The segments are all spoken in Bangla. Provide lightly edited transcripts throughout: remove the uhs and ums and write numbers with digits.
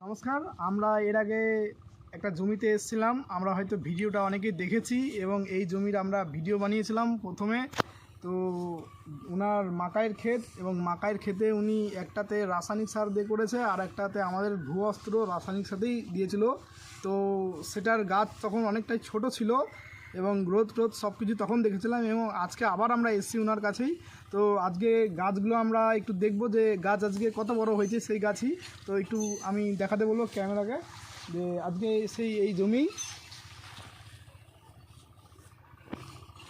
নমস্কার। আমরা এর আগে একটা জমিতে এসেছিলাম, আমরা হয়তো ভিডিওটা অনেকেই দেখেছি এবং এই জমির আমরা ভিডিও বানিয়েছিলাম প্রথমে। তো ওনার মাকাইয়ের ক্ষেত এবং মাকাইয়ের ক্ষেতে উনি একটাতে রাসায়নিক সার দিয়ে করেছে আর একটাতে আমাদের ভূবস্ত্র রাসায়নিক সাথেই দিয়েছিল। তো সেটার গাছ তখন অনেকটাই ছোট ছিল এবং গ্রোথ সব কিছু তখন দেখেছিলাম এবং আজকে আবার আমরা এসেছি ওনার কাছেই। তো আজকে গাছগুলো আমরা একটু দেখব যে গাছ আজকে কত বড় হয়েছে সেই গাছই। তো একটু আমি দেখাতে বলবো ক্যামেরাকে যে আজকে সেই এই জমি,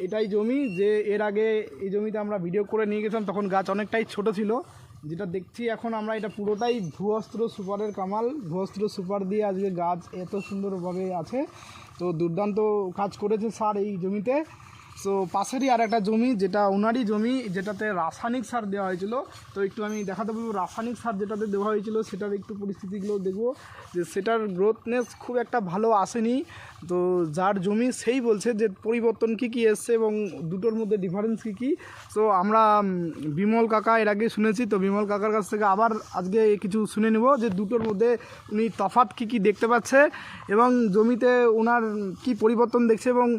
এটাই জমি যে এর আগে এই জমিতে আমরা ভিডিও করে নিয়ে গেছিলাম, তখন গাছ অনেকটাই ছোট ছিল। যেটা দেখছি এখন আমরা এটা পুরোটাই ভূবস্ত্র সুপারের কামাল। ভূবস্ত্র সুপার দিয়ে আজকে গাছ এত সুন্দরভাবে আছে। তো দুর্দান্ত কাজ করেছে স্যার এই জমিতে। সো পাশেরই আর একটা জমি যেটা ওনারই জমি, যেটাতে রাসায়নিক সার দেওয়া হয়েছিল। তো একটু আমি দেখাতে বলবো রাসায়নিক সার যেটাতে দেওয়া হয়েছিল সেটার একটু পরিস্থিতিগুলো দেখবো যে সেটার গ্রোথনেস খুব একটা ভালো আসেনি। তো যার জমি সেই বলছে যে পরিবর্তন কী এসছে এবং দুটোর মধ্যে ডিফারেন্স কী। সো আমরা বিমল কাকা এর আগে শুনেছি, তো বিমল কাকার কাছ থেকে আবার আজকে কিছু শুনে নেব যে দুটোর মধ্যে উনি তফাৎ কী দেখতে পাচ্ছে এবং জমিতে ওনার কি পরিবর্তন দেখছে এবং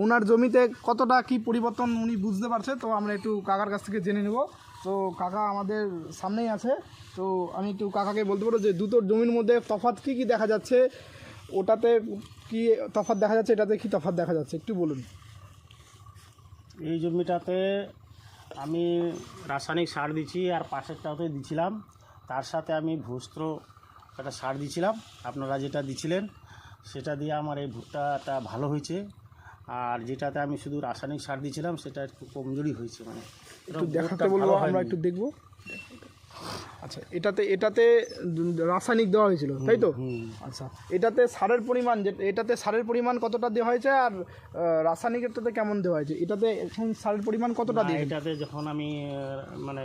ওনার জমিতে কতটা কি পরিবর্তন উনি বুঝতে পারছে। তো আমরা একটু কাকার কাছ থেকে জেনে নেব। তো কাকা আমাদের সামনেই আছে। তো আমি একটু কাকাকে বলতে পারবো যে দুটোর জমির মধ্যে তফাৎ কী দেখা যাচ্ছে, ওটাতে কি তফাৎ দেখা যাচ্ছে, এটাতে কি তফাৎ দেখা যাচ্ছে একটু বলুন। এই জমিটাতে আমি রাসায়নিক সার দিচ্ছি আর পাশেরটাতে দিছিলাম, তার সাথে আমি ভূস্ত্র একটা সার দিছিলাম। আপনারা যেটা দিছিলেন সেটা দিয়ে আমার এই ভুট্টাটা ভালো হয়েছে। আর যেটাতে আমি শুধু রাসায়নিক সার দিয়েছিলাম সেটা একটু কমজোরি হয়েছে, মানে একটু দেখাতে বলবো, আমরা একটু দেখবো। আচ্ছা, এটাতে রাসায়নিক দেওয়া হয়েছিল তাই তো? আচ্ছা, এটাতে সারের পরিমাণ কতটা দেওয়া হয়েছে আর রাসায়নিকেরটাতে কেমন দেওয়া হয়েছে? এটাতে এখন সারের পরিমাণ কতটা দিয়ে? এটাতে যখন আমি মানে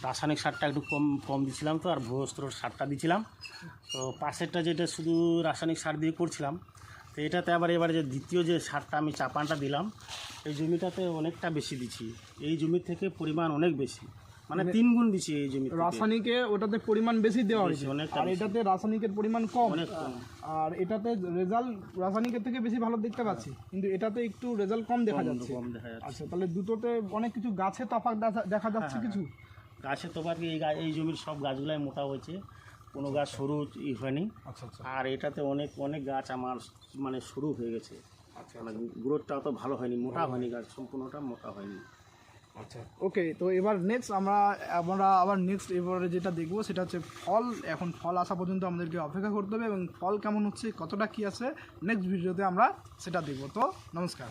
রাসায়নিক সারটা একটু কম দিছিলাম, তো আর ভূস্ত্রর সারটা দিছিলাম। তো পাশেরটা যেটা শুধু রাসায়নিক সার দিয়ে করছিলাম, তো এটাতে আবার এবারে যে দ্বিতীয় যে সারটা আমি চাপানটা দিলাম, এই জমিটাতে অনেকটা বেশি দিচ্ছি। এই জমির থেকে পরিমাণ অনেক বেশি, মানে 3 গুণ দিচ্ছি এই জমিতে। রাসায়নিকে ওটাতে পরিমাণ বেশি দেওয়া হয়েছে আর এটাতে রাসায়নিকের পরিমাণ কম। আর এটাতে রেজাল্ট রাসায়নিকের থেকে বেশি ভালো দেখতে পাচ্ছি, কিন্তু এটাতে একটু রেজাল্ট কম দেখা যাচ্ছে। আচ্ছা, তাহলে দুটোতে অনেক কিছু গাছে তফাৎ দেখা যাচ্ছে। কিছু গাছে তফাৎ এই জমির সব গাছগুলাই মোটা হয়েছে, কোনো গাছ সরু হয়নি। আচ্ছা আচ্ছা। আর এটাতে অনেক গাছ আমার মানে সরু হয়ে গেছে। আচ্ছা, মানে গ্রোথটা অত ভালো হয়নি, মোটা হয়নি, গাছ সম্পূর্ণটা মোটা হয়নি। আচ্ছা, ওকে। তো এবার নেক্সট আমরা আবার এবারে যেটা দেখবো সেটা হচ্ছে ফল। এখন ফল আসা পর্যন্ত আমাদেরকে অপেক্ষা করতে হবে এবং ফল কেমন হচ্ছে, কতটা কী আছে, নেক্সট ভিডিওতে আমরা সেটা দেখবো। তো নমস্কার।